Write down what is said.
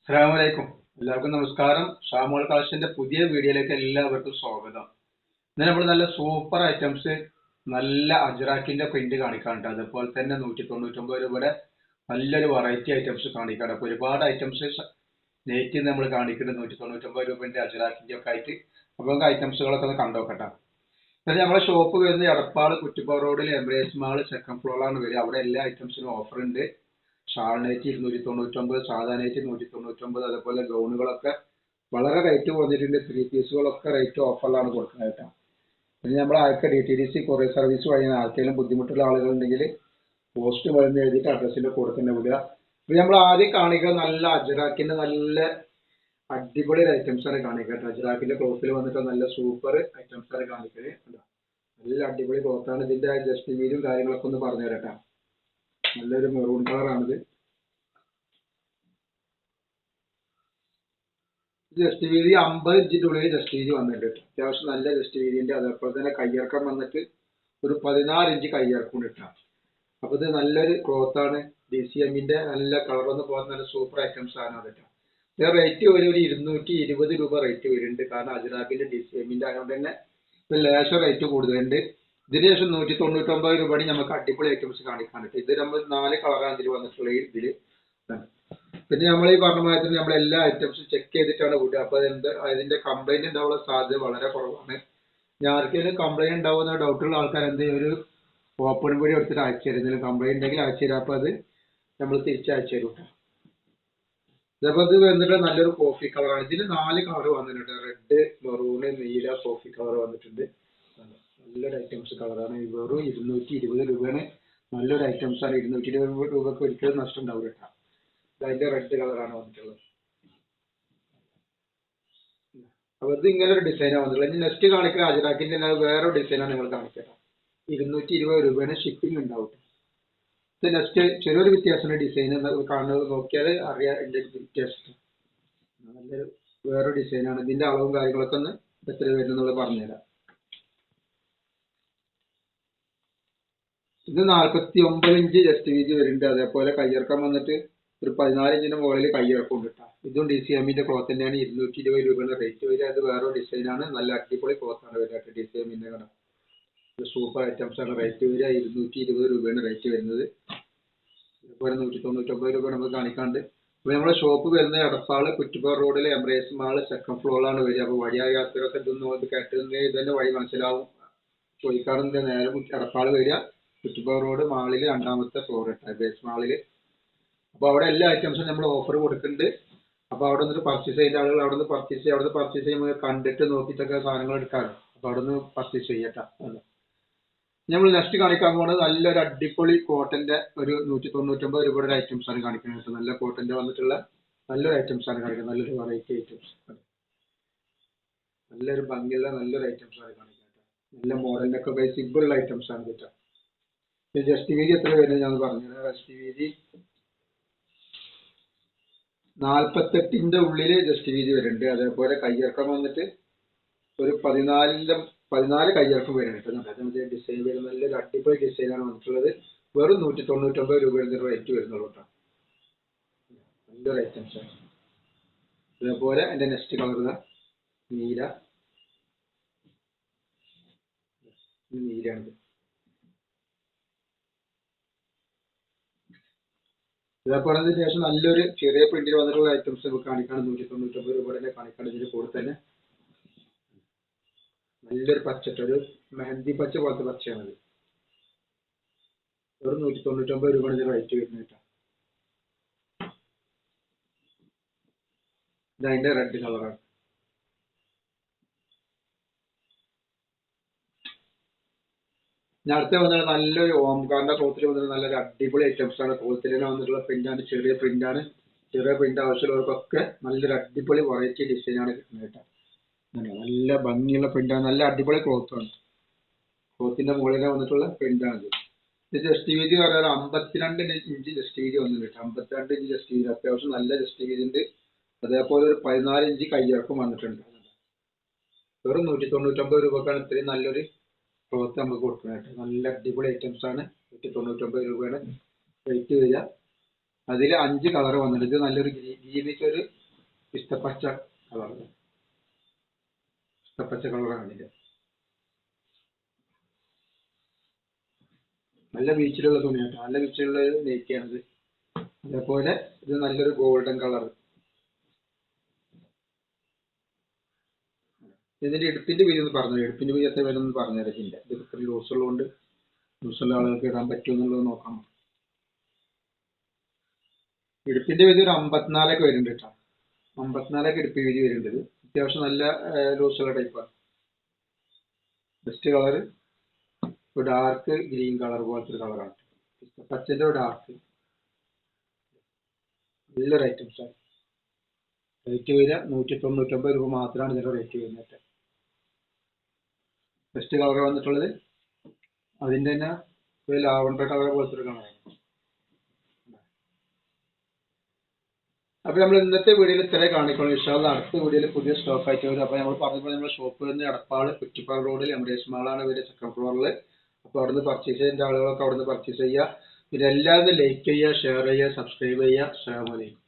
അസ്സലാമലൈക്കും. എല്ലാവർക്കും നമസ്കാരം. ഷാമോൾ കളക്ഷന്റെ പുതിയ വീഡിയോയിലേക്ക് എല്ലാവർക്കും സ്വാഗതം. ഇന്ന് നമ്മൾ നല്ല സൂപ്പർ ഐറ്റംസ്, നല്ല അജ്രാക്കിന്റെ പ്രിന്റ് കാണിക്കാനുണ്ട്. അതുപോലെ തന്നെ 199 രൂപയുടെ നല്ലൊരു വെറൈറ്റി ഐറ്റംസ് കാണിക്കാണ്. അപ്പൊ ഒരുപാട് ഐറ്റംസ് നെറ്റ് നമ്മൾ കാണിക്കുന്നുണ്ട് 199 രൂപന്റെ അജ്രാക്കിന്റെ ഒക്കെ ആയിട്ട്. അപ്പൊ നമുക്ക് ഐറ്റംസുകളൊക്കെ ഒന്ന് കണ്ടോക്കട്ടെ. പിന്നെ നമ്മളെ ഷോപ്പ് വരുന്നത് എടപ്പാള് കുറ്റിപ്പുറ റോഡിൽ എംബ്രേസ് മാൾ സെക്കൻഡ് ഫ്ലോറിലാണ് വരിക. അവിടെ എല്ലാ ഐറ്റംസിനും ഓഫർ ഉണ്ട്. ഷാൾ നൈറ്റ് 299, സാധാ നൈറ്റ് 199, അതുപോലെ ഗൗണുകളൊക്കെ വളരെ റേറ്റ് കുറഞ്ഞിട്ടുണ്ട്. 3 പീസുകളൊക്കെ റേറ്റ് ഓഫറിലാണ് കൊടുക്കുന്നത് കേട്ടോ. പിന്നെ നമ്മൾ ആൾക്ക് DTDC കൊറിയർ സർവീസ് വഴി ആർക്കെങ്കിലും ബുദ്ധിമുട്ടുള്ള ആളുകളുണ്ടെങ്കിൽ പോസ്റ്റ് വഴി എഴുതിയിട്ട് അഡ്രസ്സിന്റെ കൂടെ തന്നെ വിടുക. പിന്നെ നമ്മൾ ആദ്യം കാണിക്കുക നല്ല അജ്രാക്കിന്റെ നല്ല അടിപൊളി ഐറ്റംസ് ആണ് കാണിക്കുക. അജ്രാക്കിന്റെ ക്ലോത്തിൽ വന്നിട്ട് നല്ല സൂപ്പർ ഐറ്റംസ് ആണ് കാണിക്കുന്നത്. നല്ല അടിപൊളി ക്ലോത്താണ്. ഇതിന്റെ ജസ്റ്റ് വീലും കാര്യങ്ങളൊക്കെ ഒന്ന് പറഞ്ഞു തരട്ടെ. നല്ലൊരു മെറൂൺ കളറാണിത്. ജസ്റ്റ് വീതി 50 ഇഞ്ചിന്റെ ഉള്ളിൽ ജസ്റ്റ് വീതി വന്നിട്ടുണ്ട്. അത്യാവശ്യം നല്ല ജസ്റ്റ് വീതിന്റെ. അതേപോലെ തന്നെ കയ്യിറക്കം വന്നിട്ട് ഒരു 14 ഇഞ്ച് കയ്യിറക്കം ഇട്ടാണ്. അപ്പൊ ഇത് നല്ലൊരു ക്ലോത്ത് ആണ്. DCMന്റെ നല്ല കളർ ഒന്ന് പോകാൻ നല്ല സൂപ്പർ ഐറ്റംസ് ആണ് അതൊക്കെ. ഇത് റേറ്റ് ഒരു 220 രൂപ റേറ്റ് വരുന്നുണ്ട്. കാരണം അജ്രാക്കിന്റെ DCMന്റെ ആയതുകൊണ്ട് തന്നെ ലേശം റേറ്റ് കൂടുതലുണ്ട്. ഇതിന് ശേഷം 199 രൂപയാണ് നമുക്ക് അടിപൊളി ഐറ്റംസ് കാണിക്കാനുണ്ട്. ഇത് നമ്മൾ 4 കളറാണ് ഇതിൽ വന്നിട്ടുള്ള ഇതില്. പിന്നെ നമ്മൾ ഈ പറഞ്ഞ മാതിരി നമ്മൾ എല്ലാ ഐറ്റംസും ചെക്ക് ചെയ്തിട്ടാണ് വിടുക. അപ്പൊ അതിന്റെ കംപ്ലൈന്റ് ഉണ്ടാവാനുള്ള സാധ്യത വളരെ കുറവാണ്. ഞാൻ ആർക്കെങ്കിലും കംപ്ലൈന്റ് ഉണ്ടാവുന്ന ഡൗട്ടുള്ള ആൾക്കാർ ഒരു ഓപ്പൺ വീഡിയോ എടുത്തിട്ട് അയച്ചു തരും. എന്തെങ്കിലും കംപ്ലൈന്റ് ഉണ്ടെങ്കിൽ അയച്ചു തരാം. അപ്പൊ അത് നമ്മൾ തിരിച്ച് അയച്ചു തരും. ഇതേപോലെ ഇത് വന്നിട്ട് നല്ലൊരു കോഫി കളറാണ്. ഇതിന് 4 കളർ വന്നിട്ടുണ്ട്. റെഡ്, മെറൂണ്, നീല, കോഫി കളർ വന്നിട്ടുണ്ട്. നല്ലൊരു ഐറ്റംസ് കളറാണ്. വെറും 220 രൂപയാണ്. നല്ലൊരു ഐറ്റംസ് ആണ്. 220 രൂപക്ക് ഒരിക്കലും നഷ്ടം ഉണ്ടാവില്ല കേട്ടോ. അതിന്റെ റെഡ് കളറാണ് വന്നിട്ടുള്ളത്. അപ്പൊ ഇത് ഇങ്ങനെ ഒരു ഡിസൈനാണ് വന്നിട്ടുള്ളത്. ഇനി നെക്സ്റ്റ് കാണിക്കുന്ന അജ്രാക്കിന്റെ വേറെ ഡിസൈനാണ് നിങ്ങൾ കാണിക്കട്ടെ. 220 രൂപയാണ്. ഷിപ്പിംഗ് ഉണ്ടാവും. ഇത് നെക്സ്റ്റ് ചെറിയൊരു വ്യത്യാസമുണ്ട്. ഡിസൈൻ കാണുന്നത് നോക്കിയാൽ അറിയാം ഇതിന്റെ വ്യത്യാസം. നല്ലൊരു വേറെ ഡിസൈനാണ്. ഇതിന്റെ അളവും കാര്യങ്ങളൊക്കെ ഒന്ന് എത്ര വരുന്നുള്ളത് പറഞ്ഞുതരാം. ഇത് 49 ഇഞ്ച് ജസ്റ്റ് വീതി വരുന്നുണ്ട്. അതേപോലെ കയ്യിറക്കം വന്നിട്ട് ഒരു 14 ഇഞ്ചിന്റെ മുകളിൽ കയ്യിറക്കം ഉണ്ട് കേട്ടോ. ഇതും DCMന്റെ ക്ലോത്ത് തന്നെയാണ്. 220 രൂപയുടെ റേറ്റ് വരിക. അത് വേറെ ഡിസൈനാണ്. നല്ല അടിപൊളി ക്ലോത്ത് ആണ് വരിക. DCMന്റെ കട സൂപ്പർ ഐറ്റംസ് ആണ്. റേറ്റ് വരിക 220 രൂപയാണ് റേറ്റ് വരുന്നത്. ഇതുപോലെ 199 രൂപ നമുക്ക് കാണിക്കാണ്ട്. അപ്പൊ നമ്മുടെ ഷോപ്പ് വരുന്നത് എടപ്പാള് കുറ്റിപ്പുറ റോഡിലെ എംബ്രേസ് മാൾ സെക്കൻഡ് ഫ്ലോറിലാണ് വരിക. അപ്പൊ വഴിയായ യാത്രയൊക്കെ ഇതൊന്നും കേട്ടതിന്റെ ഇതന്നെ വഴി മനസ്സിലാവും. ചോദിക്കാറുണ്ട്. നേരെ എടപ്പാള് വരിക, കുറ്റിപ്പുറ റോഡ് മാളില് 2ാമത്തെ ഫ്ലോർ എംബ്രേസ് മാളില്. അപ്പൊ അവിടെ എല്ലാ ഐറ്റംസും നമ്മൾ ഓഫർ കൊടുക്കുന്നുണ്ട്. അപ്പൊ അവിടെ നിന്ന് പർച്ചേസ് ചെയ്ത ആളുകൾ അവിടെ നിന്ന് പർച്ചേസ് ചെയ്യുമ്പോൾ കണ്ടിട്ട് നോക്കിയിട്ടൊക്കെ സാധനങ്ങൾ എടുക്കാറുണ്ട്. അപ്പൊ അവിടെ നിന്ന് പർച്ചേസ് ചെയ്യട്ടാ. നമ്മൾ നെക്സ്റ്റ് കാണിക്കാൻ പോകുന്നത് നല്ലൊരു അടിപൊളി കോട്ടന്റെ ഒരു 199 രൂപയുടെ ഐറ്റംസ് ആണ് കാണിക്കുന്നത്. നല്ല കോട്ടന്റെ വന്നിട്ടുള്ള നല്ലൊരു ഐറ്റംസ് ആണ് കാണിക്കുന്നത്. നല്ലൊരു വെറൈറ്റി ഐറ്റംസ്, നല്ലൊരു ഭംഗിയുള്ള നല്ലൊരു ഐറ്റംസ് ആണ് കാണിക്കുന്നത്. നല്ല മോഡലിന്റെ ഒക്കെ സിമ്പിൾ ഐറ്റംസ് ആണ് കിട്ടുക. ജസ്റ്റ് വീതി എത്ര വരുന്നത് ഞാൻ പറഞ്ഞത്. ജസ്റ്റ് വീതി 48ന്റെ ഉള്ളില് ജസ്റ്റ് വീതി വരുന്നുണ്ട്. അതേപോലെ കയ്യിറക്കം വന്നിട്ട് ഒരു 14 കയ്യിറക്കം വരുന്നുണ്ട്. ഡിസൈൻ വരുന്ന നല്ലൊരു അടിപൊളി ഡിസൈനാണ് വന്നിട്ടുള്ളത്. വെറും 199 രൂപയുടെ റേറ്റ് വരുന്നുള്ളൂ കേട്ടോ. നല്ലൊരു ഐറ്റംസ് ആണ്. അതേപോലെ എന്റെ നെക്സ്റ്റ് കളർ നീലയാണിത്. ഇതേപോലെ ശേഷം നല്ലൊരു ചെറിയ പ്രിന്റിൽ വന്നിട്ടുള്ള ഐറ്റംസ് നമുക്ക് കാണിക്കാണ്. 199 രൂപയുടെ കാണിക്കാണ്. ഇതിന്റെ കൂടെ തന്നെ നല്ലൊരു പച്ചട്ട്, ഒരു മെഹന്തി പച്ച പോലത്തെ പച്ചയാണത്. വെറും 199 രൂപയാണ് ഇതിന്റെ റേറ്റ് വരുന്നത് കേട്ടോ. ഇത് അതിന്റെ റെഡ് കളറാണ്. ഞാൻ അടുത്ത വന്നിട്ട് നല്ലൊരു ഓംകാറിന്റെ ക്ലോത്തിൽ വന്നിട്ട് നല്ലൊരു അടിപൊളി ഐറ്റംസ് ആണ്. ക്ലോത്തിൽ തന്നെ വന്നിട്ടുള്ള പ്രിന്റാണ്. ചെറിയ പ്രിന്റാണ്. ചെറിയ പ്രിന്റ് ആവശ്യമുള്ളവർക്കൊക്കെ നല്ലൊരു അടിപൊളി വെറൈറ്റി ഡിസൈനാണ് കിട്ടുന്നത് കേട്ടോ. നല്ല ഭംഗിയുള്ള പ്രിന്റാണ്. നല്ല അടിപൊളി ക്ലോത്താണ്. ക്ലോത്തിന്റെ മുകളിൽ വന്നിട്ടുള്ള പ്രിന്റാണ് ഇത് ജസ്റ്റ് വീതി പറയാൻ 52 ഇഞ്ച് ജസ്റ്റ് വീതി വന്നിട്ടുണ്ട്. 52 ഇഞ്ച് ജസ്റ്റ് വീതി അത്യാവശ്യം നല്ല ജസ്റ്റ് വീതി ഉണ്ട്. അതേപോലെ ഒരു 14 ഇഞ്ച് കയ്യിറക്കം വന്നിട്ടുണ്ട്. വെറും 199 രൂപക്കാണ് ഇത്രയും നല്ലൊരു ക്ലോത്ത് നമുക്ക് കൊടുക്കുന്നത്. നല്ല അടിപൊളി ഐറ്റംസ് ആണ്. 199 രൂപയാണ് റേറ്റ് വരിക. അതിൽ 5 കളർ വന്നിട്ടുണ്ട്. ഇത് നല്ലൊരു ഗ്രീനിക്ക് ഒരു പിസ്തപ്പച്ച കളർ, പിസ്തപ്പച്ച കളറാണ് ഇതിന്റെ. നല്ല ബീച്ചിലുള്ള തുണിയാട്ടോ, നല്ല ബീച്ചിലുള്ള ഒരു നെയ്ക്കാണിത്. അതേപോലെ ഇത് നല്ലൊരു ഗോൾഡൻ കളർ. ഇതിന്റെ ഇടുപ്പിന്റെ വീതി ഒന്ന് പറഞ്ഞു, ഇടുപ്പിന്റെ വീതി എത്ര വരുമെന്ന് പറഞ്ഞുതരാം. ഇതിന്റെ ഇത് ഇത്ര ലൂസ് ഉള്ളതുകൊണ്ട് ലൂസുള്ള ആളുകൾക്ക് ഇടാൻ പറ്റുമെന്നുള്ളത് നോക്കണം. ഇടുപ്പിന്റെ വീതി ഒരു 54 വരുന്നുണ്ട് കേട്ടോ, 54 ഇടുപ്പ് വീതി വരുന്നുണ്ട്. അത്യാവശ്യം നല്ല ലൂസുള്ള ടൈപ്പാണ്. ബെസ്റ്റ് കളർ ഒരു ഡാർക്ക് ഗ്രീൻ കളർ പോലത്തെ ഒരു കളറാണ്, പച്ചന്റെ ഒരു ഡാർക്ക്. നല്ലൊരു ഐറ്റംസ് ആണ്. റേറ്റ് വരിക 199 രൂപ മാത്രമാണ് ഇതിന്റെ റേറ്റ് വരുന്നത്. ബെസ്റ്റ് കളർ വന്നിട്ടുള്ളത് അതിന്റെ തന്നെ ഒരു ലാവണ്ടർ കളർ പോലത്തെ ഒരു കളറാണ്. അപ്പൊ നമ്മൾ ഇന്നത്തെ വീഡിയോയിൽ ഇത്രേ കാണിക്കണം. ഇൻഷാ അല്ലാഹ് അടുത്ത വീഡിയോയിൽ പുതിയ സ്റ്റോക്ക് ആയിട്ട് വരും. അപ്പൊ നമ്മൾ പറഞ്ഞപ്പോൾ നമ്മുടെ ഷോപ്പ് വരുന്ന എടപ്പാൾ കുറ്റിപ്പാറ റോഡിൽ എംറേസ് മാളാണ് വരെ സെക്കൻഡ് ഫ്ലോറിൽ. അപ്പൊ അവിടുന്ന് പർച്ചേസ് ചെയ്യുന്ന ആളുകളൊക്കെ അവിടുന്ന് പർച്ചേസ് ചെയ്യുക. പിന്നെ എല്ലാവരും ലൈക്ക് ചെയ്യുക, ഷെയർ ചെയ്യുക, സബ്സ്ക്രൈബ് ചെയ്യുക. അസ്സലാമു അലൈക്കും.